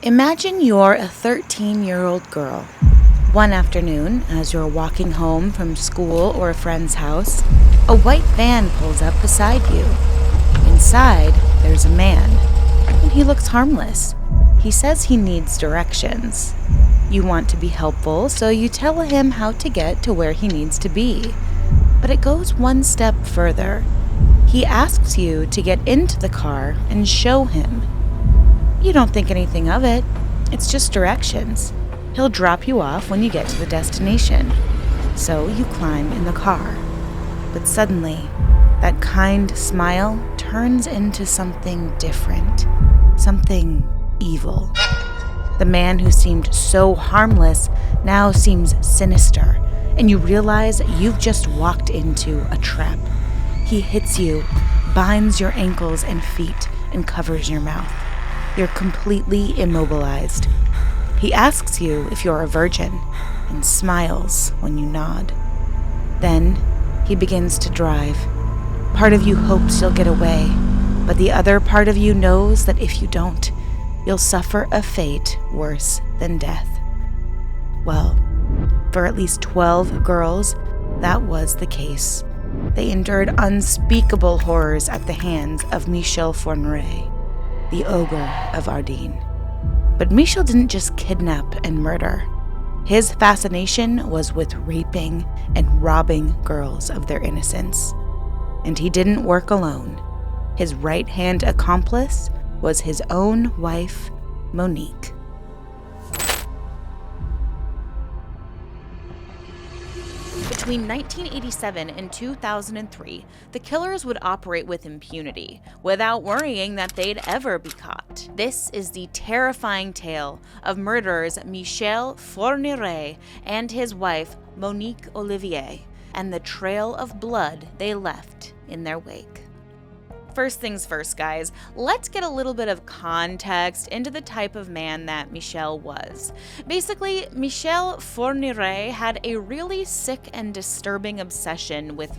Imagine you're a 13-year-old girl. One afternoon, as you're walking home from school or a friend's house, a white van pulls up beside you. Inside, there's a man, and he looks harmless. He says he needs directions. You want to be helpful, so you tell him how to get to where he needs to be. But it goes one step further. He asks you to get into the car and show him. You don't think anything of it. It's just directions. He'll drop you off when you get to the destination. So you climb in the car. But suddenly, that kind smile turns into something different. Something evil. The man who seemed so harmless now seems sinister, and you realize you've just walked into a trap. He hits you, binds your ankles and feet, and covers your mouth. You're completely immobilized. He asks you if you're a virgin and smiles when you nod. Then he begins to drive. Part of you hopes you'll get away, but the other part of you knows that if you don't, you'll suffer a fate worse than death. Well, for at least 12 girls, that was the case. They endured unspeakable horrors at the hands of Michel Fourniret, the ogre of Ardennes. But Michel didn't just kidnap and murder. His fascination was with raping and robbing girls of their innocence. And he didn't work alone. His right-hand accomplice was his own wife, Monique. Between 1987 and 2003, the killers would operate with impunity, without worrying that they'd ever be caught. This is the terrifying tale of murderers Michel Fourniret and his wife, Monique Olivier, and the trail of blood they left in their wake. First things first, guys, let's get a little bit of context into the type of man that Michel was. Basically, Michel Fourniret had a really sick and disturbing obsession with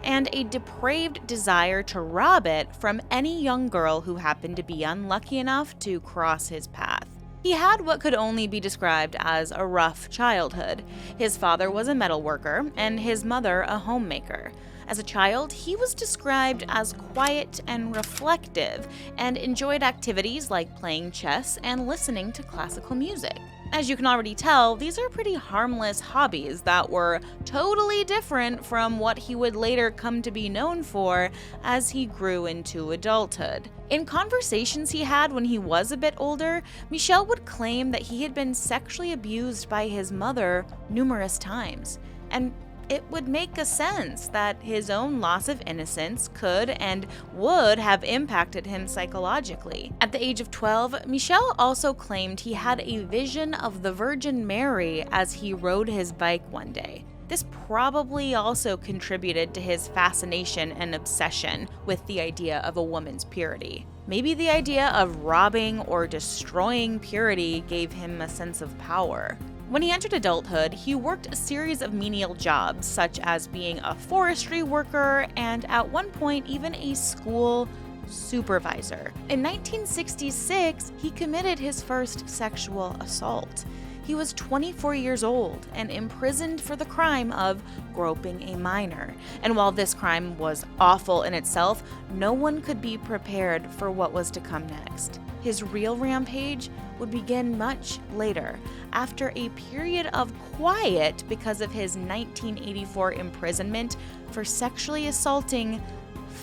and a depraved desire to rob it from any young girl who happened to be unlucky enough to cross his path. He had what could only be described as a rough childhood. His father was a metal worker and his mother a homemaker. As a child, he was described as quiet and reflective and enjoyed activities like playing chess and listening to classical music. As you can already tell, these are pretty harmless hobbies that were totally different from what he would later come to be known for as he grew into adulthood. In conversations he had when he was a bit older, Michel would claim that he had been sexually abused by his mother numerous times, and it would make a sense that his own loss of innocence could and would have impacted him psychologically. At the age of 12, Michel also claimed he had a vision of the Virgin Mary as he rode his bike one day. This probably also contributed to his fascination and obsession with the idea of a woman's purity. Maybe the idea of robbing or destroying purity gave him a sense of power. When he entered adulthood, he worked a series of menial jobs, such as being a forestry worker and, at one point, even a school supervisor. In 1966, he committed his first sexual assault. He was 24 years old and imprisoned for the crime of groping a minor. And while this crime was awful in itself, no one could be prepared for what was to come next. His real rampage would begin much later, after a period of quiet because of his 1984 imprisonment for sexually assaulting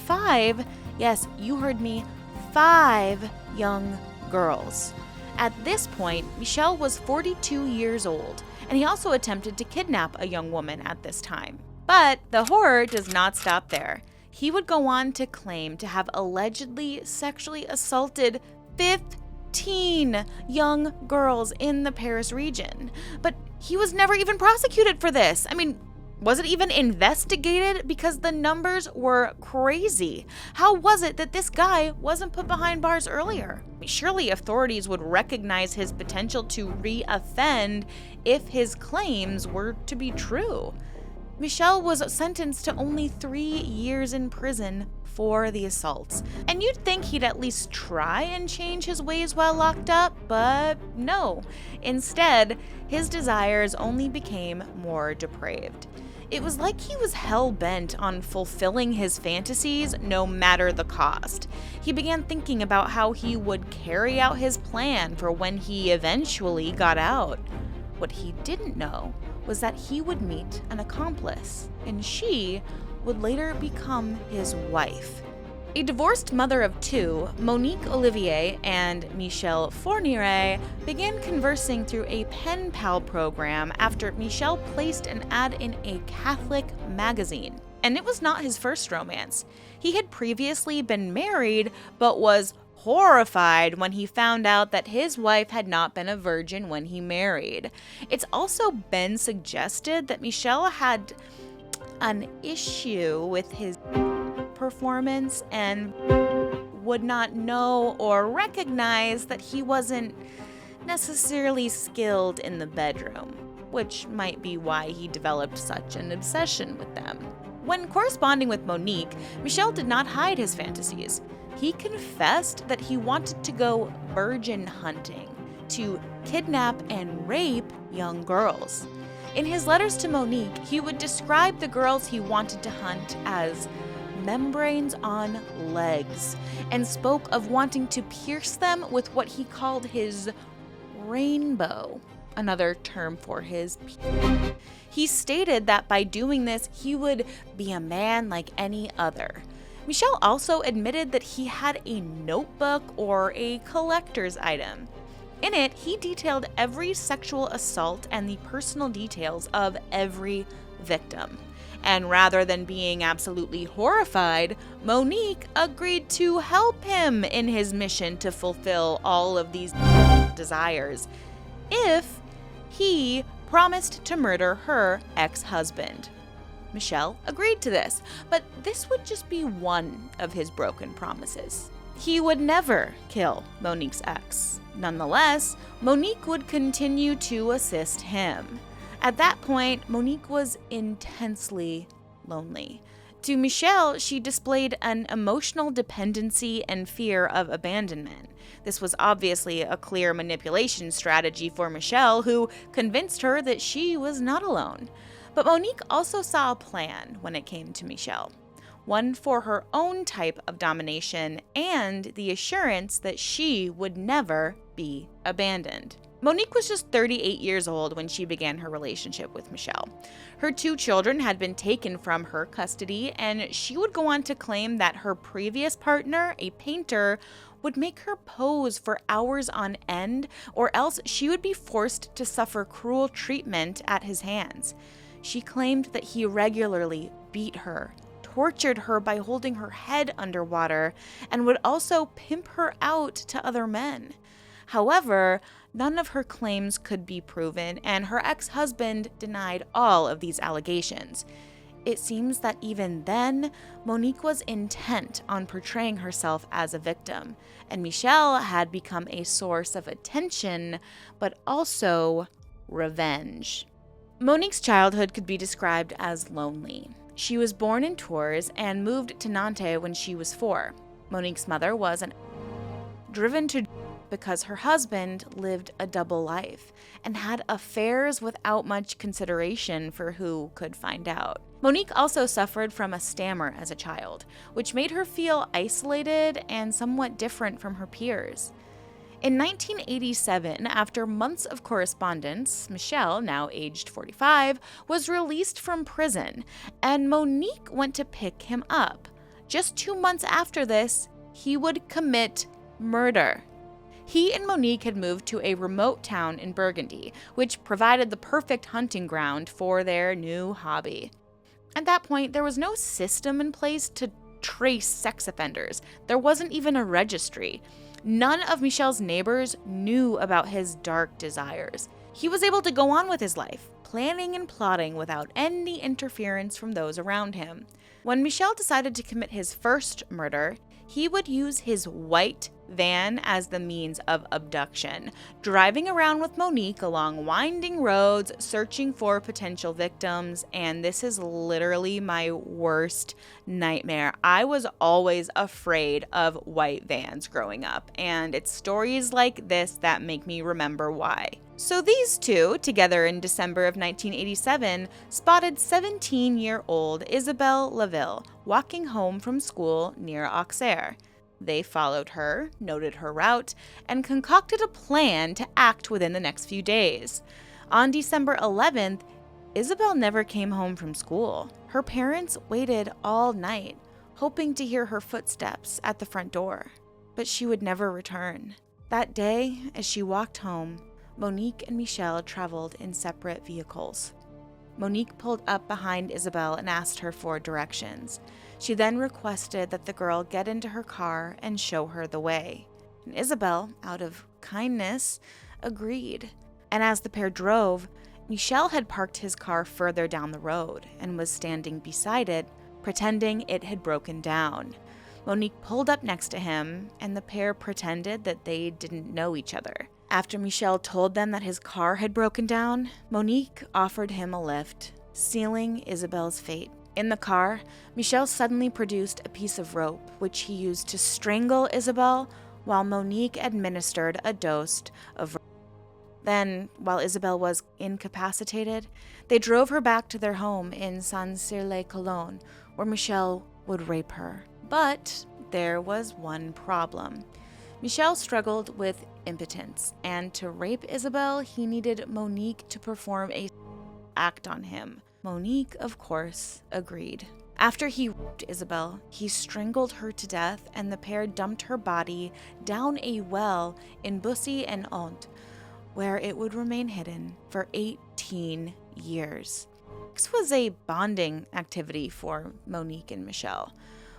5, yes, you heard me, 5 young girls. At this point, Michel was 42 years old, and he also attempted to kidnap a young woman at this time. But the horror does not stop there. He would go on to claim to have allegedly sexually assaulted 15 young girls in the Paris region. But he was never even prosecuted for this. I mean, was it even investigated? Because the numbers were crazy. How was it that this guy wasn't put behind bars earlier? Surely authorities would recognize his potential to re-offend if his claims were to be true. Michel was sentenced to only 3 years in prison for the assaults. And you'd think he'd at least try and change his ways while locked up, but no. Instead, his desires only became more depraved. It was like he was hell-bent on fulfilling his fantasies no matter the cost. He began thinking about how he would carry out his plan for when he eventually got out. What he didn't know was that he would meet an accomplice, and she would later become his wife. A divorced mother of 2, Monique Olivier and Michel Fourniret began conversing through a pen pal program after Michel placed an ad in a Catholic magazine. And it was not his first romance. He had previously been married, but was horrified when he found out that his wife had not been a virgin when he married. It's also been suggested that Michel had an issue with his performance and would not know or recognize that he wasn't necessarily skilled in the bedroom, which might be why he developed such an obsession with them. When corresponding with Monique, Michel did not hide his fantasies. He confessed that he wanted to go virgin hunting, to kidnap and rape young girls. In his letters to Monique, he would describe the girls he wanted to hunt as membranes on legs, and spoke of wanting to pierce them with what he called his rainbow, another term for his penis. He stated that by doing this, he would be a man like any other. Michel also admitted that he had a notebook or a collector's item. In it, he detailed every sexual assault and the personal details of every victim. And rather than being absolutely horrified, Monique agreed to help him in his mission to fulfill all of these desires if he promised to murder her ex-husband. Michel agreed to this, but this would just be one of his broken promises. He would never kill Monique's ex. Nonetheless, Monique would continue to assist him. At that point, Monique was intensely lonely. To Michel, she displayed an emotional dependency and fear of abandonment. This was obviously a clear manipulation strategy for Michel, who convinced her that she was not alone. But Monique also saw a plan when it came to Michel, one for her own type of domination and the assurance that she would never be abandoned. Monique was just 38 years old when she began her relationship with Michel. Her 2 children had been taken from her custody, and she would go on to claim that her previous partner, a painter, would make her pose for hours on end, or else she would be forced to suffer cruel treatment at his hands. She claimed that he regularly beat her, tortured her by holding her head underwater, and would also pimp her out to other men. However, none of her claims could be proven, and her ex-husband denied all of these allegations. It seems that even then, Monique was intent on portraying herself as a victim, and Michel had become a source of attention, but also revenge. Monique's childhood could be described as lonely. She was born in Tours and moved to Nantes when she was 4. Monique's mother was driven to because her husband lived a double life and had affairs without much consideration for who could find out. Monique also suffered from a stammer as a child, which made her feel isolated and somewhat different from her peers. In 1987, after months of correspondence, Michel, now aged 45, was released from prison, and Monique went to pick him up. Just 2 months after this, he would commit murder. He and Monique had moved to a remote town in Burgundy, which provided the perfect hunting ground for their new hobby. At that point, there was no system in place to trace sex offenders. There wasn't even a registry. None of Michel's neighbors knew about his dark desires. He was able to go on with his life, planning and plotting without any interference from those around him. When Michel decided to commit his first murder, he would use his white van as the means of abduction, driving around with Monique along winding roads, searching for potential victims, and this is literally my worst nightmare. I was always afraid of white vans growing up, and it's stories like this that make me remember why. So these two, together in December of 1987, spotted 17-year-old Isabelle Laville walking home from school near Auxerre. They followed her, noted her route, and concocted a plan to act within the next few days. On December 11th, Isabelle never came home from school. Her parents waited all night, hoping to hear her footsteps at the front door, but she would never return. That day, as she walked home, Monique and Michel traveled in separate vehicles. Monique pulled up behind Isabelle and asked her for directions. She then requested that the girl get into her car and show her the way. And Isabelle, out of kindness, agreed. And as the pair drove, Michel had parked his car further down the road and was standing beside it, pretending it had broken down. Monique pulled up next to him, and the pair pretended that they didn't know each other. After Michel told them that his car had broken down, Monique offered him a lift, sealing Isabelle's fate. In the car, Michel suddenly produced a piece of rope, which he used to strangle Isabelle, while Monique administered a dose of. Then, while Isabelle was incapacitated, they drove her back to their home in Saint-Cyr-les-Cologne, where Michel would rape her. But there was one problem. Michel struggled with impotence, and to rape Isabelle, he needed Monique to perform a act on him. Monique, of course, agreed. After he raped Isabelle, he strangled her to death, and the pair dumped her body down a well in Bussy and Ont, where it would remain hidden for 18 years. This was a bonding activity for Monique and Michel.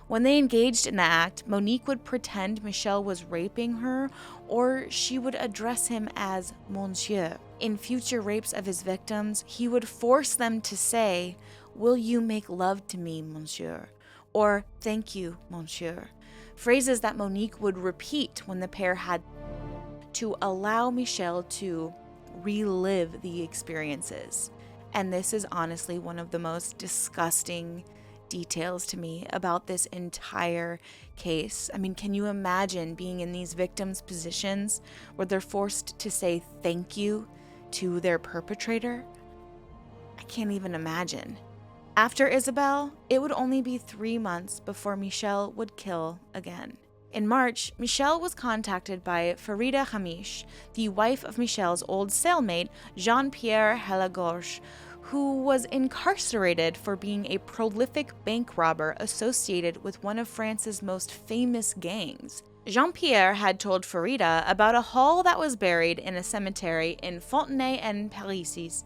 When they engaged in the act, Monique would pretend Michel was raping her, or she would address him as Monsieur. In future rapes of his victims, he would force them to say, "Will you make love to me, Monsieur?" or "Thank you, Monsieur," phrases that Monique would repeat when the pair had to allow Michel to relive the experiences. And this is honestly one of the most disgusting details to me about this entire case. I mean, can you imagine being in these victims' positions where they're forced to say thank you to their perpetrator? I can't even imagine. After Isabelle, it would only be 3 months before Michel would kill again. In March, Michel was contacted by Farida Hamish, the wife of Michel's old cellmate, Jean-Pierre Helagorge, who was incarcerated for being a prolific bank robber associated with one of France's most famous gangs. Jean-Pierre had told Farida about a haul that was buried in a cemetery in Fontenay-en-Parisis,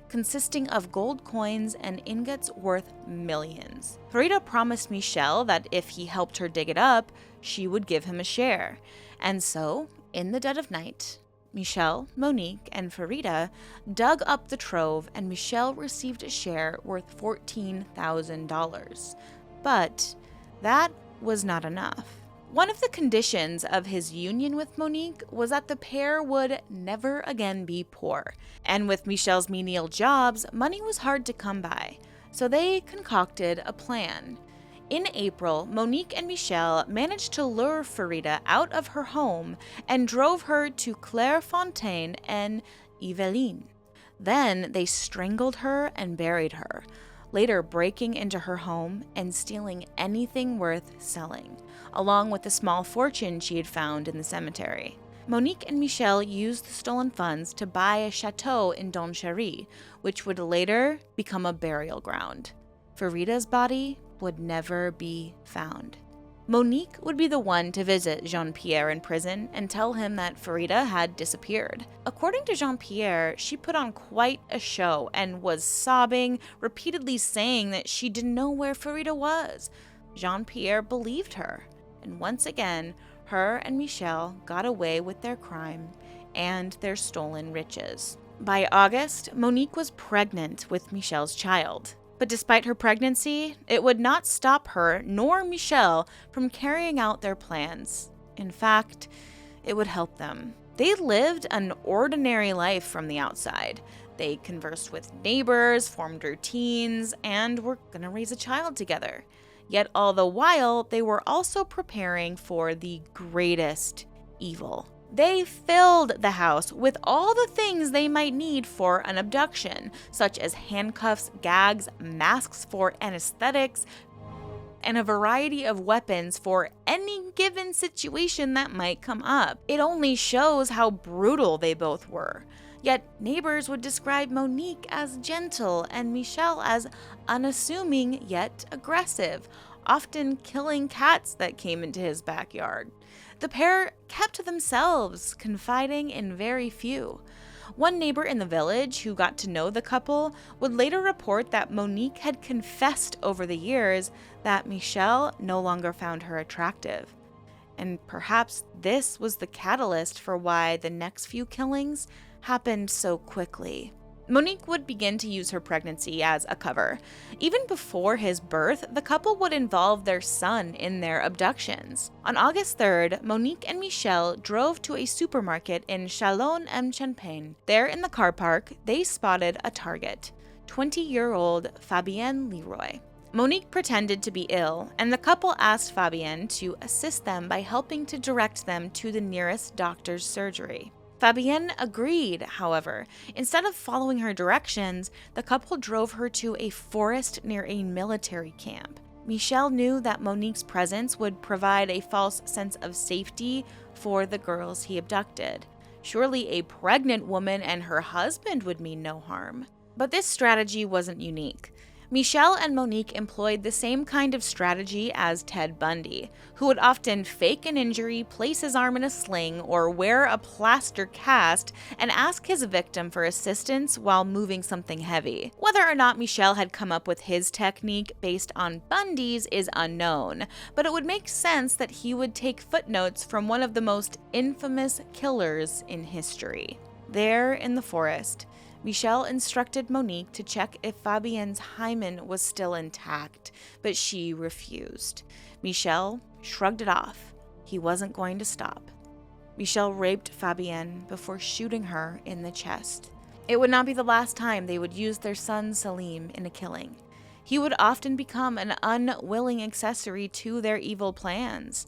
consisting of gold coins and ingots worth millions. Farida promised Michel that if he helped her dig it up, she would give him a share. And so, in the dead of night, Michel, Monique, and Farida dug up the trove, and Michel received a share worth $14,000. But that was not enough. One of the conditions of his union with Monique was that the pair would never again be poor. And with Michel's menial jobs, money was hard to come by. So they concocted a plan. In April, Monique and Michel managed to lure Farida out of her home and drove her to Clairefontaine and Yvelines. Then they strangled her and buried her, later breaking into her home and stealing anything worth selling, along with the small fortune she had found in the cemetery. Monique and Michel used the stolen funds to buy a chateau in Donchéry, which would later become a burial ground. Farida's body would never be found. Monique would be the one to visit Jean-Pierre in prison and tell him that Farida had disappeared. According to Jean-Pierre, she put on quite a show and was sobbing, repeatedly saying that she didn't know where Farida was. Jean-Pierre believed her, and once again, her and Michel got away with their crime and their stolen riches. By August, Monique was pregnant with Michel's child. But despite her pregnancy, it would not stop her nor Michel from carrying out their plans. In fact, it would help them. They lived an ordinary life from the outside. They conversed with neighbors, formed routines, and were going to raise a child together. Yet all the while, they were also preparing for the greatest evil. They filled the house with all the things they might need for an abduction, such as handcuffs, gags, masks for anesthetics, and a variety of weapons for any given situation that might come up. It only shows how brutal they both were. Yet neighbors would describe Monique as gentle and Michel as unassuming yet aggressive, often killing cats that came into his backyard. The pair kept to themselves, confiding in very few. One neighbor in the village who got to know the couple would later report that Monique had confessed over the years that Michel no longer found her attractive. And perhaps this was the catalyst for why the next few killings happened so quickly. Monique would begin to use her pregnancy as a cover. Even before his birth, the couple would involve their son in their abductions. On August 3rd, Monique and Michel drove to a supermarket in Châlons-en-Champagne. There in the car park, they spotted a target, 20-year-old Fabienne Leroy. Monique pretended to be ill, and the couple asked Fabienne to assist them by helping to direct them to the nearest doctor's surgery. Fabienne agreed, however. Instead of following her directions, the couple drove her to a forest near a military camp. Michel knew that Monique's presence would provide a false sense of safety for the girls he abducted. Surely a pregnant woman and her husband would mean no harm. But this strategy wasn't unique. Michel and Monique employed the same kind of strategy as Ted Bundy, who would often fake an injury, place his arm in a sling, or wear a plaster cast and ask his victim for assistance while moving something heavy. Whether or not Michel had come up with his technique based on Bundy's is unknown, but it would make sense that he would take footnotes from one of the most infamous killers in history. There in the forest, Michel instructed Monique to check if Fabienne's hymen was still intact, but she refused. Michel shrugged it off. He wasn't going to stop. Michel raped Fabienne before shooting her in the chest. It would not be the last time they would use their son Salim in a killing. He would often become an unwilling accessory to their evil plans.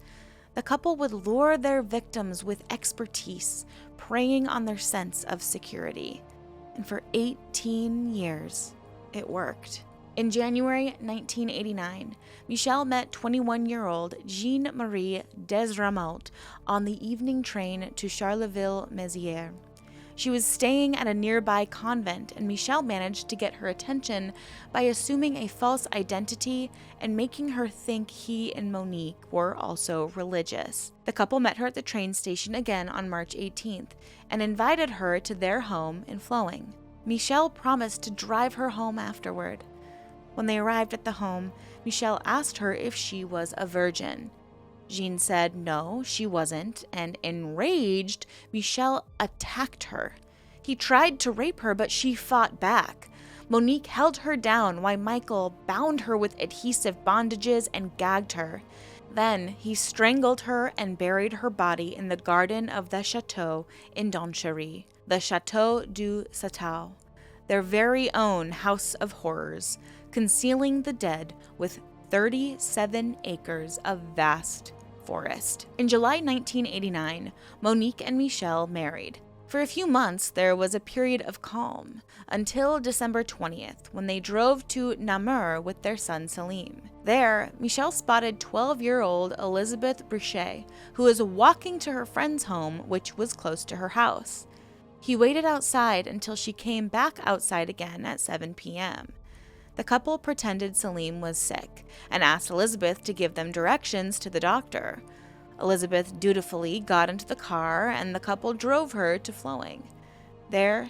The couple would lure their victims with expertise, preying on their sense of security. And for 18 years, it worked. In January 1989, Michel met 21-year-old Jean-Marie Desramault on the evening train to Charleville-Mézières. She was staying at a nearby convent, and Michel managed to get her attention by assuming a false identity and making her think he and Monique were also religious. The couple met her at the train station again on March 18th and invited her to their home in Flowing. Michel promised to drive her home afterward. When they arrived at the home, Michel asked her if she was a virgin. Jean said no, she wasn't, and enraged, Michel attacked her. He tried to rape her, but she fought back. Monique held her down while Michael bound her with adhesive bandages and gagged her. Then he strangled her and buried her body in the garden of the chateau in Donchery, the Chateau du Satao, their very own house of horrors, concealing the dead with 37 acres of vast forest. In July 1989, Monique and Michel married. For a few months, there was a period of calm, until December 20th, when they drove to Namur with their son Salim. There, Michel spotted 12-year-old Elizabeth Brichet, who was walking to her friend's home, which was close to her house. He waited outside until she came back outside again at 7 p.m. The couple pretended Salim was sick and asked Elizabeth to give them directions to the doctor. Elizabeth dutifully got into the car and the couple drove her to Flowing. There,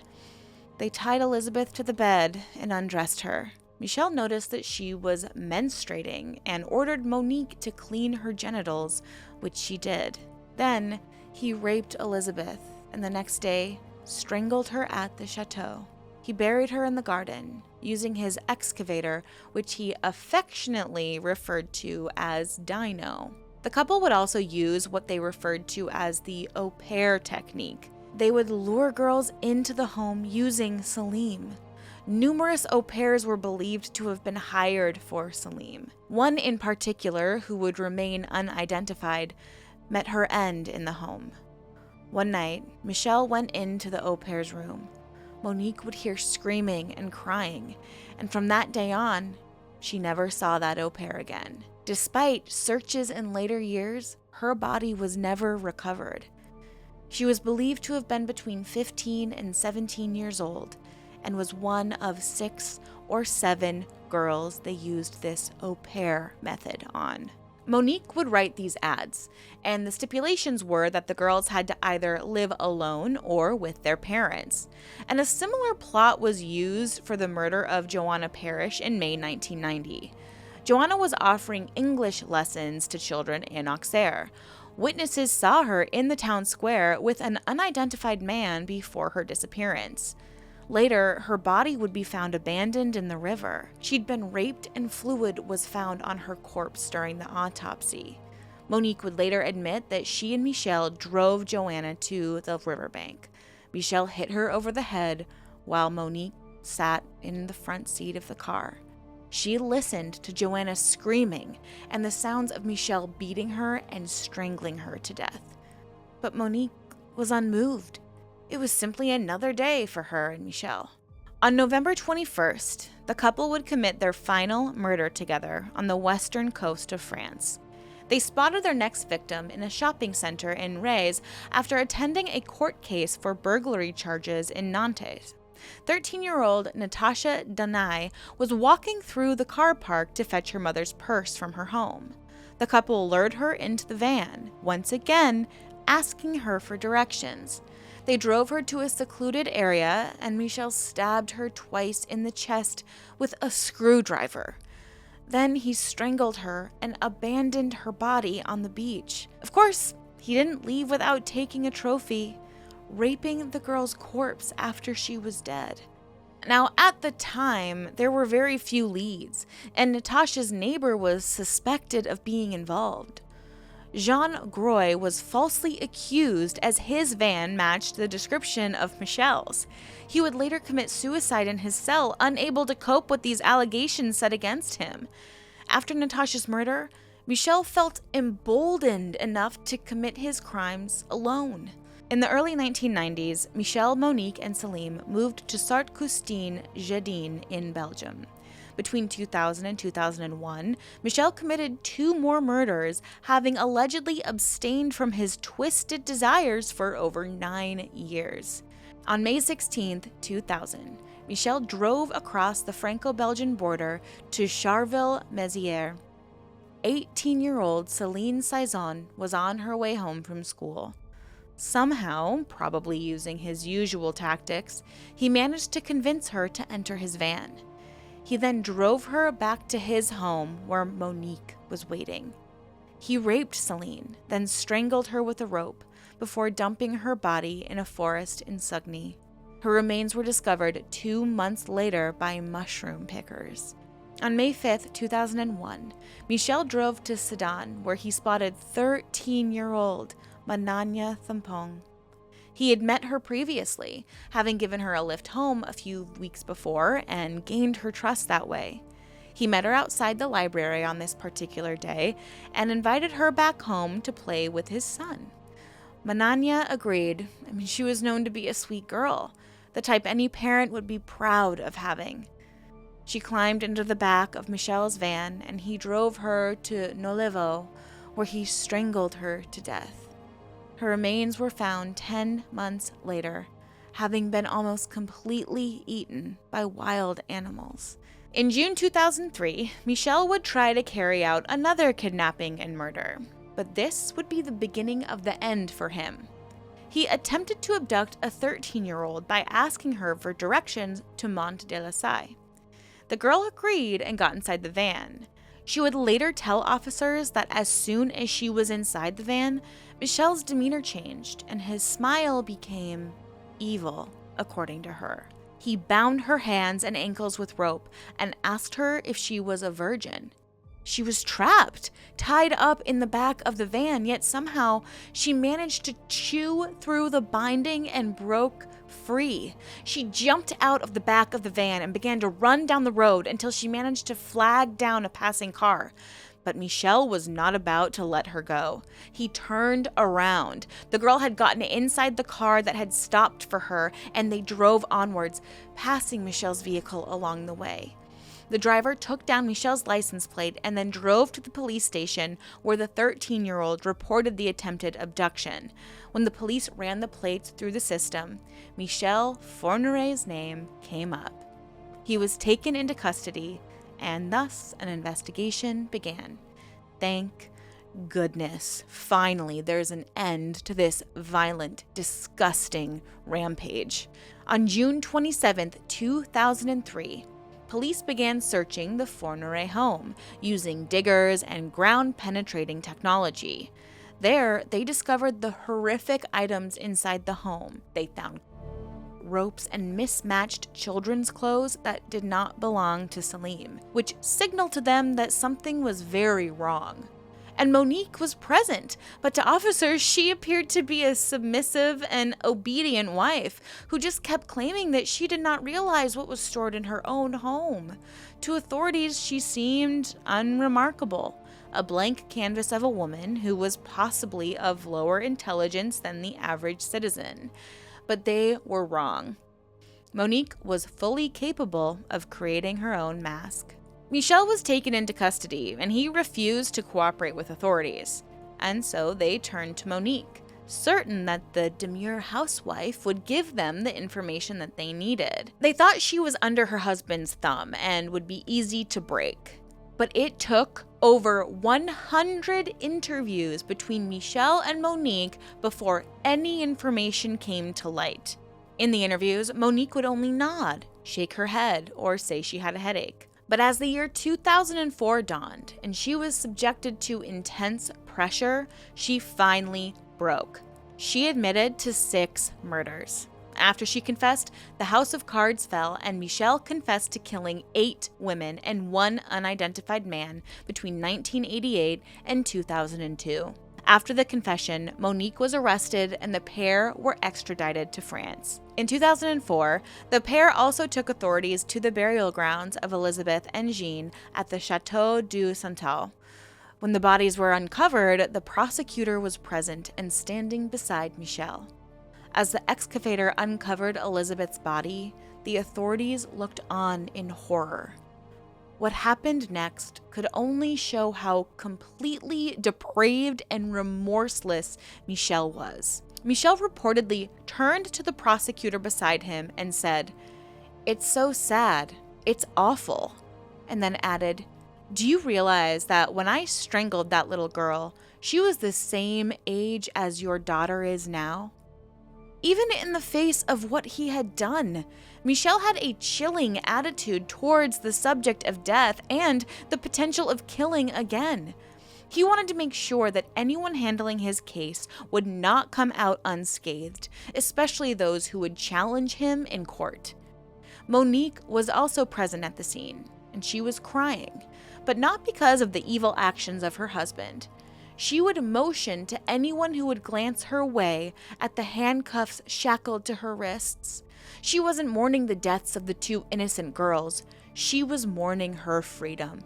they tied Elizabeth to the bed and undressed her. Michel noticed that she was menstruating and ordered Monique to clean her genitals, which she did. Then, he raped Elizabeth and the next day strangled her at the chateau. He buried her in the garden, using his excavator, which he affectionately referred to as Dino. The couple would also use what they referred to as the au pair technique. They would lure girls into the home using Salim. Numerous au pairs were believed to have been hired for Salim. One in particular, who would remain unidentified, met her end in the home. One night, Michel went into the au pair's room. Monique would hear screaming and crying, and from that day on, she never saw that au pair again. Despite searches in later years, her body was never recovered. She was believed to have been between 15 and 17 years old and was one of 6 or 7 girls they used this au pair method on. Monique would write these ads, and the stipulations were that the girls had to either live alone or with their parents. And a similar plot was used for the murder of Joanna Parrish in May 1990. Joanna was offering English lessons to children in Auxerre. Witnesses saw her in the town square with an unidentified man before her disappearance. Later, her body would be found abandoned in the river. She'd been raped and fluid was found on her corpse during the autopsy. Monique would later admit that she and Michel drove Joanna to the riverbank. Michel hit her over the head while Monique sat in the front seat of the car. She listened to Joanna screaming and the sounds of Michel beating her and strangling her to death. But Monique was unmoved. It was simply another day for her and Michel. On November 21st, the couple would commit their final murder together on the western coast of France. They spotted their next victim in a shopping center in Reyes after attending a court case for burglary charges in Nantes. 13-year-old Natasha Danai was walking through the car park to fetch her mother's purse from her home. The couple lured her into the van, once again asking her for directions. They drove her to a secluded area, and Michel stabbed her twice in the chest with a screwdriver. Then he strangled her and abandoned her body on the beach. Of course, he didn't leave without taking a trophy, raping the girl's corpse after she was dead. Now, at the time, there were very few leads, and Natasha's neighbor was suspected of being involved. Jean Groy was falsely accused as his van matched the description of Michel's. He would later commit suicide in his cell, unable to cope with these allegations set against him. After Natasha's murder, Michel felt emboldened enough to commit his crimes alone. In the early 1990s, Michel, Monique, and Salim moved to Sartcoustine-Gedin in Belgium. Between 2000 and 2001, Michel committed 2 more murders, having allegedly abstained from his twisted desires for over 9 years. On May 16, 2000, Michel drove across the Franco-Belgian border to Charleville-Mézières. 18-year-old Céline Saison was on her way home from school. Somehow, probably using his usual tactics, he managed to convince her to enter his van. He then drove her back to his home where Monique was waiting. He raped Céline, then strangled her with a rope before dumping her body in a forest in Sugny. Her remains were discovered 2 months later by mushroom pickers. On May 5, 2001, Michel drove to Sedan, where he spotted 13-year-old Mananya Thampong. He had met her previously, having given her a lift home a few weeks before and gained her trust that way. He met her outside the library on this particular day and invited her back home to play with his son. Mananya agreed. She was known to be a sweet girl, the type any parent would be proud of having. She climbed into the back of Michel's van and he drove her to Nolivo, where he strangled her to death. Her remains were found 10 months later, having been almost completely eaten by wild animals. In June 2003, Michel would try to carry out another kidnapping and murder, but this would be the beginning of the end for him. He attempted to abduct a 13-year-old by asking her for directions to Mont de la Salle. The girl agreed and got inside the van. She would later tell officers that as soon as she was inside the van, Michel's demeanor changed and his smile became evil, according to her. He bound her hands and ankles with rope and asked her if she was a virgin. She was trapped, tied up in the back of the van, yet somehow she managed to chew through the binding and broke free. She jumped out of the back of the van and began to run down the road until she managed to flag down a passing car. But Michel was not about to let her go. He turned around. The girl had gotten inside the car that had stopped for her, and they drove onwards, passing Michel's vehicle along the way. The driver took down Michel's license plate and then drove to the police station where the 13-year-old reported the attempted abduction. When the police ran the plates through the system, Michel Fourniret's name came up. He was taken into custody, and thus an investigation began. Thank goodness, finally there's an end to this violent, disgusting rampage. On June 27, 2003, police began searching the Fourniret home using diggers and ground-penetrating technology. There, they discovered the horrific items inside the home. They found ropes and mismatched children's clothes that did not belong to Salim, which signaled to them that something was very wrong. And Monique was present, but to officers, she appeared to be a submissive and obedient wife who just kept claiming that she did not realize what was stored in her own home. To authorities, she seemed unremarkable, a blank canvas of a woman who was possibly of lower intelligence than the average citizen. But they were wrong. Monique was fully capable of creating her own mask. Michel was taken into custody, and he refused to cooperate with authorities. And so they turned to Monique, certain that the demure housewife would give them the information that they needed. They thought she was under her husband's thumb and would be easy to break. But it took over 100 interviews between Michel and Monique before any information came to light. In the interviews, Monique would only nod, shake her head, or say she had a headache. But as the year 2004 dawned and she was subjected to intense pressure, she finally broke. She admitted to 6 murders. After she confessed, the house of cards fell, and Michel confessed to killing 8 women and 1 unidentified man between 1988 and 2002. After the confession, Monique was arrested and the pair were extradited to France. In 2004, the pair also took authorities to the burial grounds of Elizabeth and Jean at the Château du Santal. When the bodies were uncovered, the prosecutor was present and standing beside Michel. As the excavator uncovered Elizabeth's body, the authorities looked on in horror. What happened next could only show how completely depraved and remorseless Michel was. Michel reportedly turned to the prosecutor beside him and said, "It's so sad. It's awful." And then added, "Do you realize that when I strangled that little girl, she was the same age as your daughter is now?" Even in the face of what he had done, Michel had a chilling attitude towards the subject of death and the potential of killing again. He wanted to make sure that anyone handling his case would not come out unscathed, especially those who would challenge him in court. Monique was also present at the scene, and she was crying, but not because of the evil actions of her husband. She would motion to anyone who would glance her way at the handcuffs shackled to her wrists. She wasn't mourning the deaths of the 2 innocent girls. She was mourning her freedom.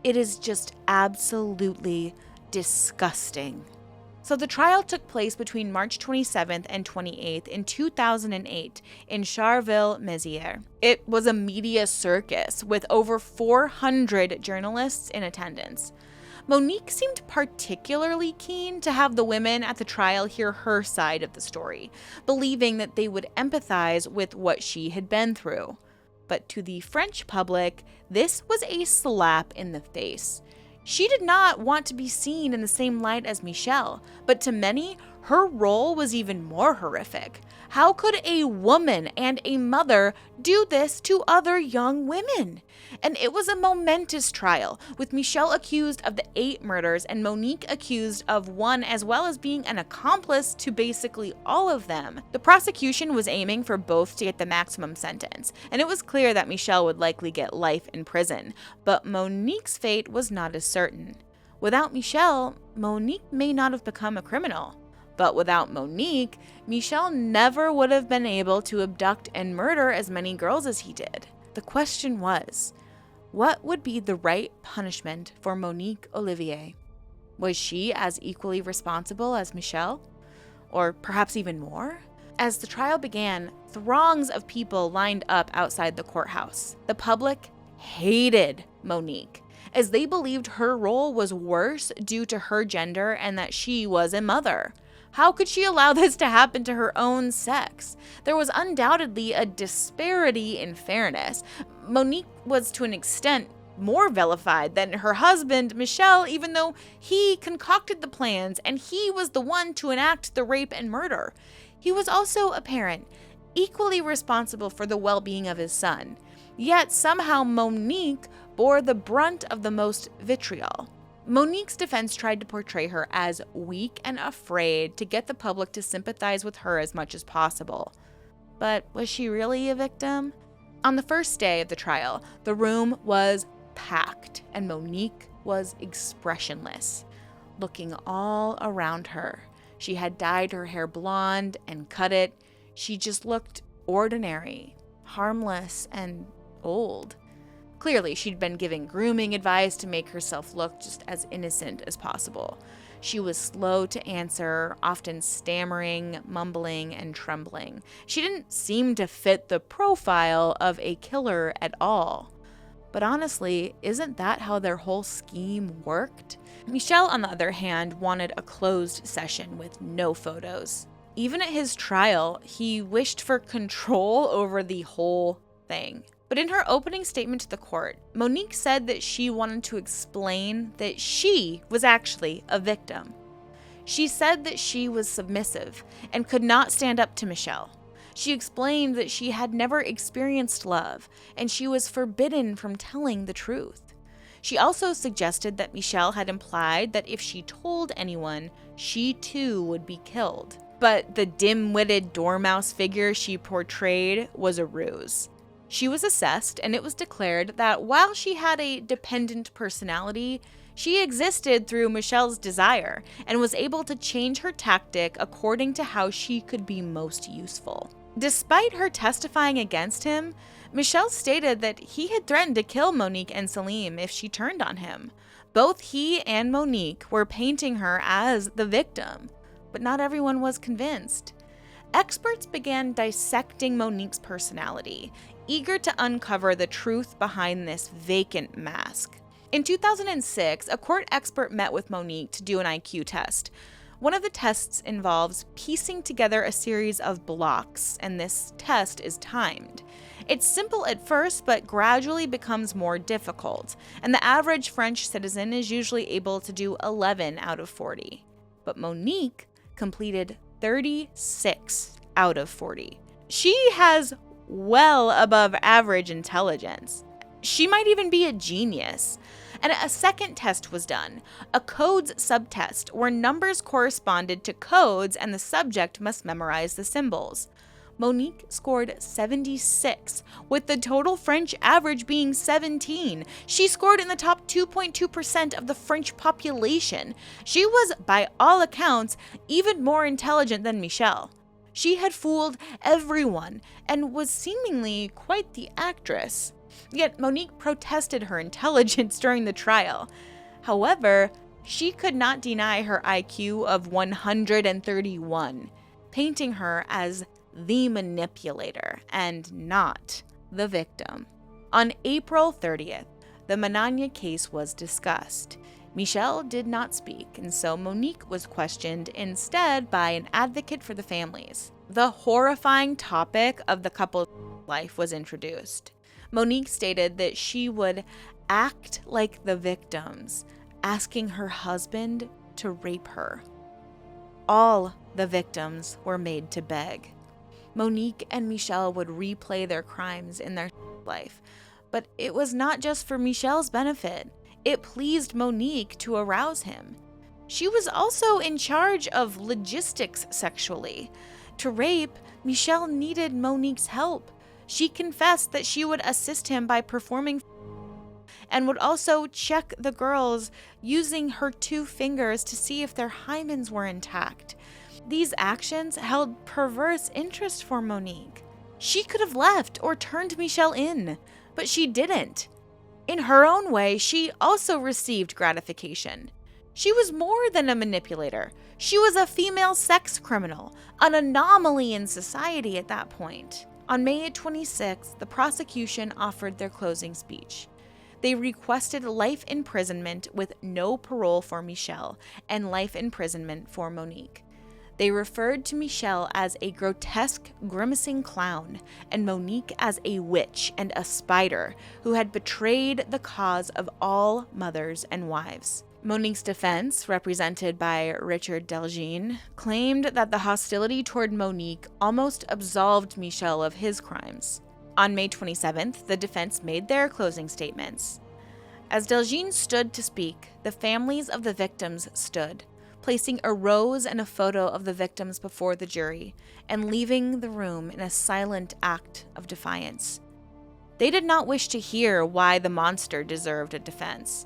It is just absolutely disgusting. So the trial took place between March 27th and 28th in 2008 in Charleville-Mézières. It was a media circus with over 400 journalists in attendance. Monique seemed particularly keen to have the women at the trial hear her side of the story, believing that they would empathize with what she had been through. But to the French public, this was a slap in the face. She did not want to be seen in the same light as Michel, but to many, Her role was even more horrific. How could a woman and a mother do this to other young women? And it was a momentous trial, with Michel accused of the 8 murders and Monique accused of 1, as well as being an accomplice to basically all of them. The prosecution was aiming for both to get the maximum sentence, and it was clear that Michel would likely get life in prison, but Monique's fate was not as certain. Without Michel, Monique may not have become a criminal. But without Monique, Michel never would have been able to abduct and murder as many girls as he did. The question was, what would be the right punishment for Monique Olivier? Was she as equally responsible as Michel? Or perhaps even more? As the trial began, throngs of people lined up outside the courthouse. The public hated Monique, as they believed her role was worse due to her gender and that she was a mother. How could she allow this to happen to her own sex? There was undoubtedly a disparity in fairness. Monique was to an extent more vilified than her husband, Michel, even though he concocted the plans and he was the one to enact the rape and murder. He was also a parent, equally responsible for the well-being of his son. Yet somehow Monique bore the brunt of the most vitriol. Monique's defense tried to portray her as weak and afraid to get the public to sympathize with her as much as possible. But was she really a victim? On the first day of the trial, the room was packed and Monique was expressionless, looking all around her. She had dyed her hair blonde and cut it. She just looked ordinary, harmless, and old. Clearly, she'd been giving grooming advice to make herself look just as innocent as possible. She was slow to answer, often stammering, mumbling, and trembling. She didn't seem to fit the profile of a killer at all. But honestly, isn't that how their whole scheme worked? Michel, on the other hand, wanted a closed session with no photos. Even at his trial, he wished for control over the whole thing. But in her opening statement to the court, Monique said that she wanted to explain that she was actually a victim. She said that she was submissive and could not stand up to Michel. She explained that she had never experienced love and she was forbidden from telling the truth. She also suggested that Michel had implied that if she told anyone, she too would be killed. But the dim-witted dormouse figure she portrayed was a ruse. She was assessed, and it was declared that while she had a dependent personality, she existed through Michel's desire and was able to change her tactic according to how she could be most useful. Despite her testifying against him, Michel stated that he had threatened to kill Monique and Salim if she turned on him. Both he and Monique were painting her as the victim, but not everyone was convinced. Experts began dissecting Monique's personality, eager to uncover the truth behind this vacant mask. In 2006, a court expert met with Monique to do an IQ test. One of the tests involves piecing together a series of blocks, and this test is timed. It's simple at first, but gradually becomes more difficult, and the average French citizen is usually able to do 11 out of 40. But Monique completed 36 out of 40. She has well above average intelligence. She might even be a genius. And a second test was done, a codes subtest where numbers corresponded to codes and the subject must memorize the symbols. Monique scored 76, with the total French average being 17. She scored in the top 2.2% of the French population. She was, by all accounts, even more intelligent than Michel. She had fooled everyone and was seemingly quite the actress. Yet Monique protested her intelligence during the trial. However, she could not deny her IQ of 131, painting her as the manipulator and not the victim. On April 30th, the Menagna case was discussed. Michel did not speak, and so Monique was questioned instead by an advocate for the families. The horrifying topic of the couple's life was introduced. Monique stated that she would act like the victims, asking her husband to rape her. All the victims were made to beg. Monique and Michel would replay their crimes in their life, but it was not just for Michel's benefit. It pleased Monique to arouse him. She was also in charge of logistics sexually. To rape, Michel needed Monique's help. She confessed that she would assist him by performing and would also check the girls using her 2 fingers to see if their hymens were intact. These actions held perverse interest for Monique. She could have left or turned Michel in, but she didn't. In her own way, she also received gratification. She was more than a manipulator. She was a female sex criminal, an anomaly in society at that point. On May 26th, the prosecution offered their closing speech. They requested life imprisonment with no parole for Michel and life imprisonment for Monique. They referred to Michel as a grotesque, grimacing clown and Monique as a witch and a spider who had betrayed the cause of all mothers and wives. Monique's defense, represented by Richard Delgine, claimed that the hostility toward Monique almost absolved Michel of his crimes. On May 27th, the defense made their closing statements. As Delgine stood to speak, the families of the victims stood, placing a rose and a photo of the victims before the jury, and leaving the room in a silent act of defiance. They did not wish to hear why the monster deserved a defense.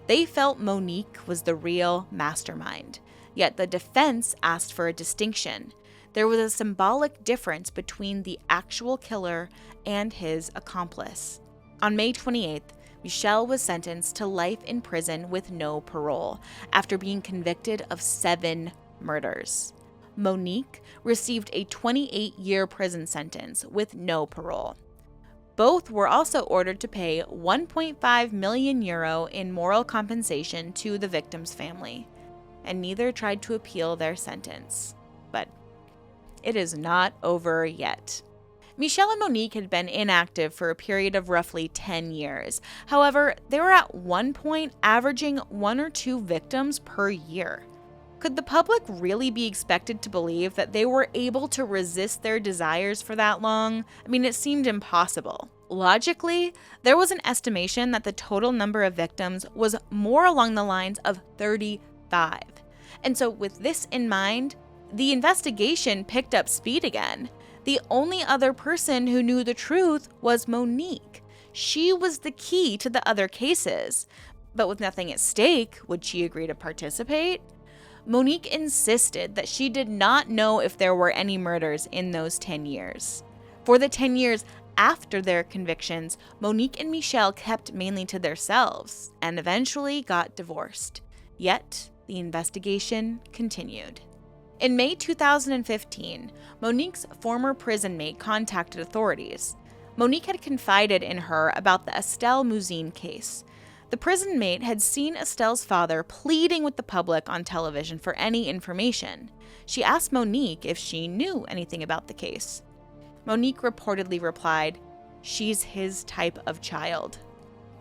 They felt Monique was the real mastermind, yet the defense asked for a distinction. There was a symbolic difference between the actual killer and his accomplice. On May 28th, Michel was sentenced to life in prison with no parole after being convicted of 7 murders. Monique received a 28-year prison sentence with no parole. Both were also ordered to pay 1.5 million euro in moral compensation to the victim's family, and neither tried to appeal their sentence. But it is not over yet. Michel and Monique had been inactive for a period of roughly 10 years. However, they were at one point averaging 1 or 2 victims per year. Could the public really be expected to believe that they were able to resist their desires for that long? I mean, it seemed impossible. Logically, there was an estimation that the total number of victims was more along the lines of 35. And so with this in mind, the investigation picked up speed again. The only other person who knew the truth was Monique. She was the key to the other cases. But with nothing at stake, would she agree to participate? Monique insisted that she did not know if there were any murders in those 10 years. For the 10 years after their convictions, Monique and Michel kept mainly to themselves and eventually got divorced. Yet, the investigation continued. In May 2015, Monique's former prison mate contacted authorities. Monique had confided in her about the Estelle Mouzine case. The prison mate had seen Estelle's father pleading with the public on television for any information. She asked Monique if she knew anything about the case. Monique reportedly replied, "She's his type of child,"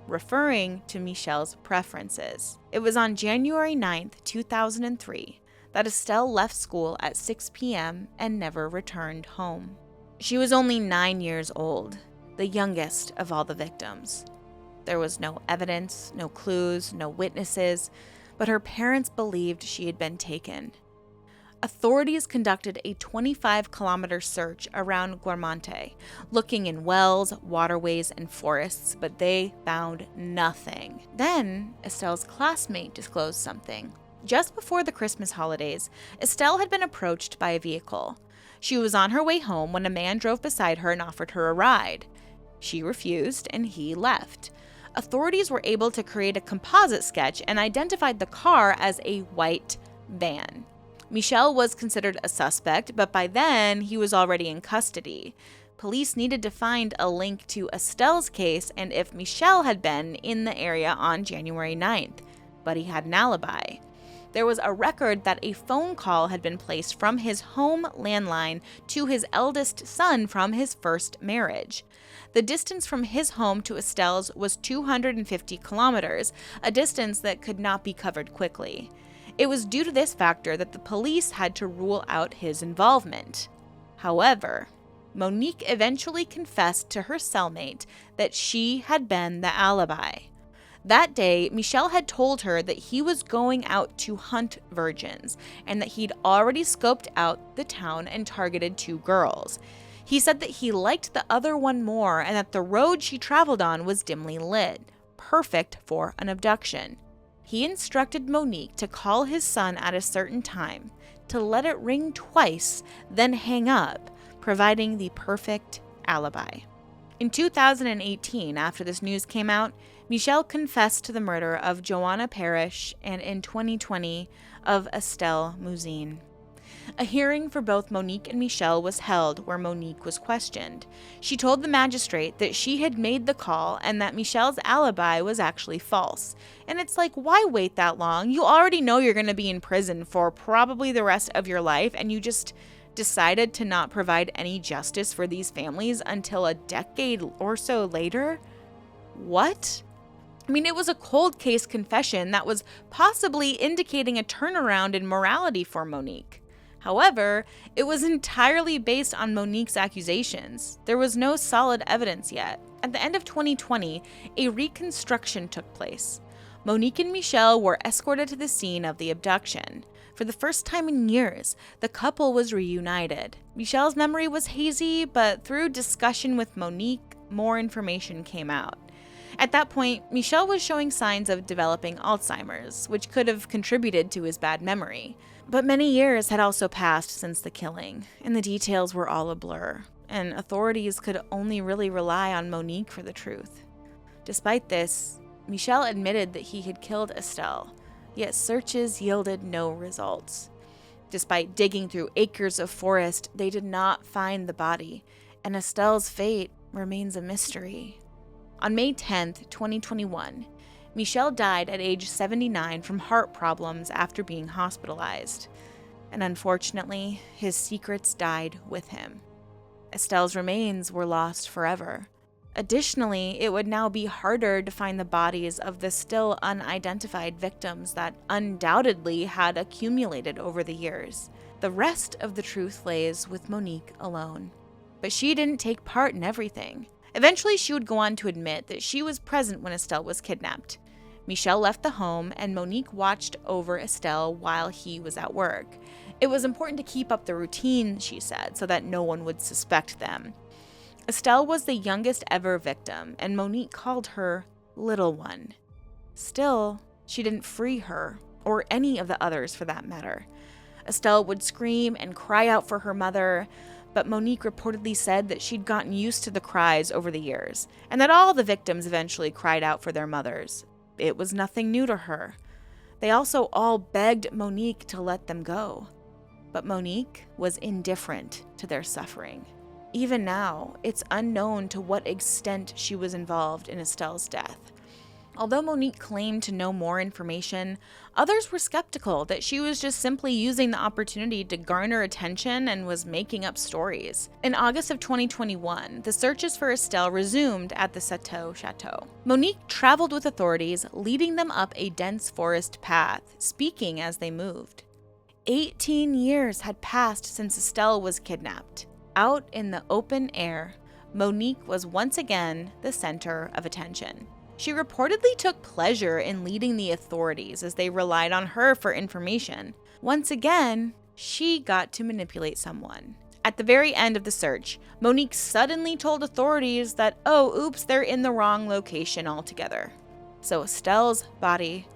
referring to Michel's preferences. It was on January 9th, 2003, that Estelle left school at 6 p.m. and never returned home. She was only 9 years old, the youngest of all the victims. There was no evidence, no clues, no witnesses, but her parents believed she had been taken. Authorities conducted a 25-kilometer search around Guermantes, looking in wells, waterways, and forests, but they found nothing. Then, Estelle's classmate disclosed something. Just before the Christmas holidays, Estelle had been approached by a vehicle. She was on her way home when a man drove beside her and offered her a ride. She refused, and he left. Authorities were able to create a composite sketch and identified the car as a white van. Michel was considered a suspect, but by then he was already in custody. Police needed to find a link to Estelle's case and if Michel had been in the area on January 9th, but he had an alibi. There was a record that a phone call had been placed from his home landline to his eldest son from his first marriage. The distance from his home to Estelle's was 250 kilometers, a distance that could not be covered quickly. It was due to this factor that the police had to rule out his involvement. However, Monique eventually confessed to her cellmate that she had been the alibi. That day, Michel had told her that he was going out to hunt virgins and that he'd already scoped out the town and targeted 2 girls. He said that he liked the other one more and that the road she traveled on was dimly lit, perfect for an abduction. He instructed Monique to call his son at a certain time, to let it ring twice, then hang up, providing the perfect alibi. In 2018, after this news came out, Michel confessed to the murder of Joanna Parrish and in 2020 of Estelle Mouzine. A hearing for both Monique and Michel was held where Monique was questioned. She told the magistrate that she had made the call and that Michel's alibi was actually false. And it's like, why wait that long? You already know you're going to be in prison for probably the rest of your life, and you just decided to not provide any justice for these families until a decade or so later? What? I mean, it was a cold case confession that was possibly indicating a turnaround in morality for Monique. However, it was entirely based on Monique's accusations. There was no solid evidence yet. At the end of 2020, a reconstruction took place. Monique and Michel were escorted to the scene of the abduction. For the first time in years, the couple was reunited. Michel's memory was hazy, but through discussion with Monique, more information came out. At that point, Michel was showing signs of developing Alzheimer's, which could have contributed to his bad memory. But many years had also passed since the killing, and the details were all a blur, and authorities could only really rely on Monique for the truth. Despite this, Michel admitted that he had killed Estelle, yet searches yielded no results. Despite digging through acres of forest, they did not find the body, and Estelle's fate remains a mystery. On May 10, 2021, Michel died at age 79 from heart problems after being hospitalized. And unfortunately, his secrets died with him. Estelle's remains were lost forever. Additionally, it would now be harder to find the bodies of the still unidentified victims that undoubtedly had accumulated over the years. The rest of the truth lays with Monique alone. But she didn't take part in everything. Eventually, she would go on to admit that she was present when Estelle was kidnapped. Michel left the home, and Monique watched over Estelle while he was at work. It was important to keep up the routine, she said, so that no one would suspect them. Estelle was the youngest ever victim, and Monique called her Little One. Still, she didn't free her, or any of the others for that matter. Estelle would scream and cry out for her mother, but Monique reportedly said that she'd gotten used to the cries over the years, and that all the victims eventually cried out for their mothers. It was nothing new to her. They also all begged Monique to let them go. But Monique was indifferent to their suffering. Even now, it's unknown to what extent she was involved in Estelle's death. Although Monique claimed to know more information, others were skeptical that she was just simply using the opportunity to garner attention and was making up stories. In August of 2021, the searches for Estelle resumed at the Chateau. Monique traveled with authorities, leading them up a dense forest path, speaking as they moved. 18 years had passed since Estelle was kidnapped. Out in the open air, Monique was once again the center of attention. She reportedly took pleasure in leading the authorities as they relied on her for information. Once again, she got to manipulate someone. At the very end of the search, Monique suddenly told authorities that, oops, they're in the wrong location altogether. So Estelle's body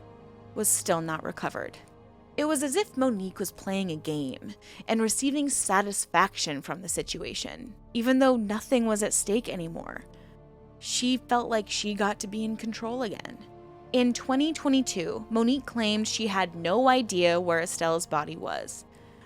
was still not recovered. It was as if Monique was playing a game and receiving satisfaction from the situation, even though nothing was at stake anymore. She felt like she got to be in control again. In 2022, Monique claimed she had no idea where Estelle's body was.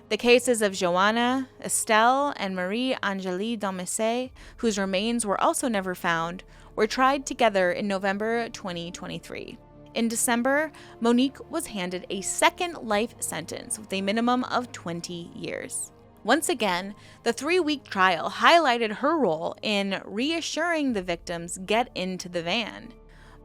The cases of Joanna, Estelle, and Marie-Angélie Domessé, whose remains were also never found, were tried together in November 2023. In December, Monique was handed a second life sentence with a minimum of 20 years. Once again, the 3-week trial highlighted her role in reassuring the victims get into the van.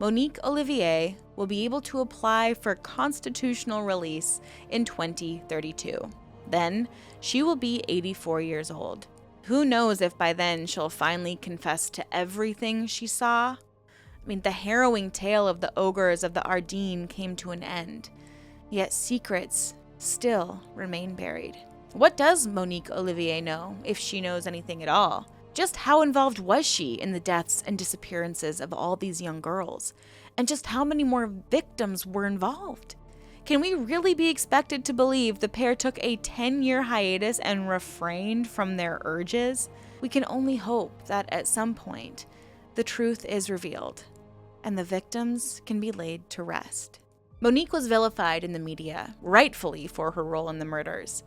Monique Olivier will be able to apply for constitutional release in 2032. Then, she will be 84 years old. Who knows if by then she'll finally confess to everything she saw? The harrowing tale of the ogres of the Ardennes came to an end, yet secrets still remain buried. What does Monique Olivier know, if she knows anything at all? Just how involved was she in the deaths and disappearances of all these young girls? And just how many more victims were involved? Can we really be expected to believe the pair took a 10-year hiatus and refrained from their urges? We can only hope that at some point, the truth is revealed, and the victims can be laid to rest. Monique was vilified in the media, rightfully for her role in the murders.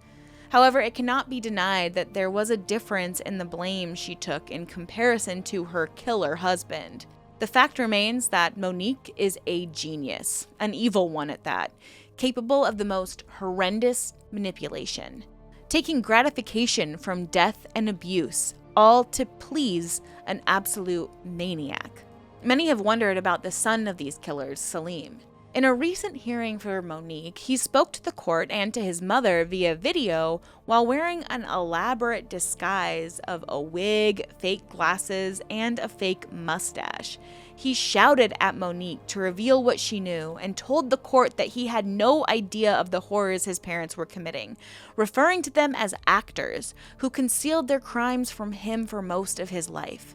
However, it cannot be denied that there was a difference in the blame she took in comparison to her killer husband. The fact remains that Monique is a genius, an evil one at that, capable of the most horrendous manipulation, taking gratification from death and abuse, all to please an absolute maniac. Many have wondered about the son of these killers, Salim. In a recent hearing for Monique, he spoke to the court and to his mother via video while wearing an elaborate disguise of a wig, fake glasses, and a fake mustache. He shouted at Monique to reveal what she knew and told the court that he had no idea of the horrors his parents were committing, referring to them as actors who concealed their crimes from him for most of his life.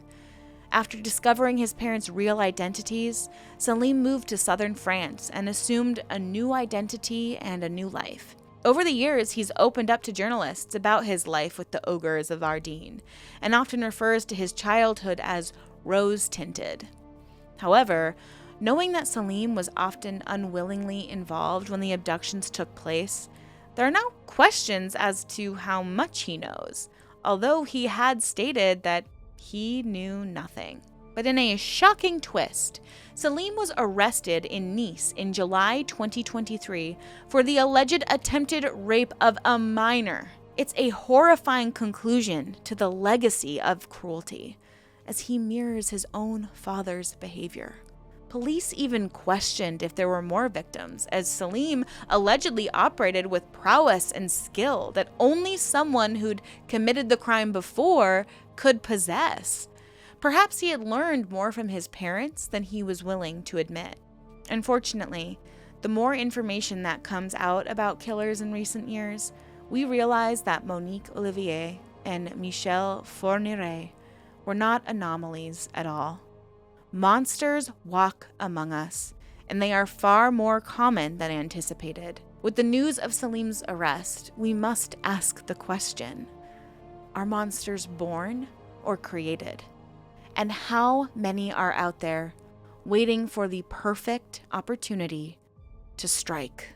After discovering his parents' real identities, Salim moved to southern France and assumed a new identity and a new life. Over the years, he's opened up to journalists about his life with the ogres of Ardennes, and often refers to his childhood as rose-tinted. However, knowing that Salim was often unwillingly involved when the abductions took place, there are now questions as to how much he knows, although he had stated that he knew nothing. But in a shocking twist, Salim was arrested in Nice in July 2023 for the alleged attempted rape of a minor. It's a horrifying conclusion to the legacy of cruelty, as he mirrors his own father's behavior. Police even questioned if there were more victims, as Salim allegedly operated with prowess and skill that only someone who'd committed the crime before could possess. Perhaps he had learned more from his parents than he was willing to admit. Unfortunately, the more information that comes out about killers in recent years, we realize that Monique Olivier and Michel Fourniret were not anomalies at all. Monsters walk among us, and they are far more common than anticipated. With the news of Salim's arrest, we must ask the question: are monsters born or created? And how many are out there waiting for the perfect opportunity to strike?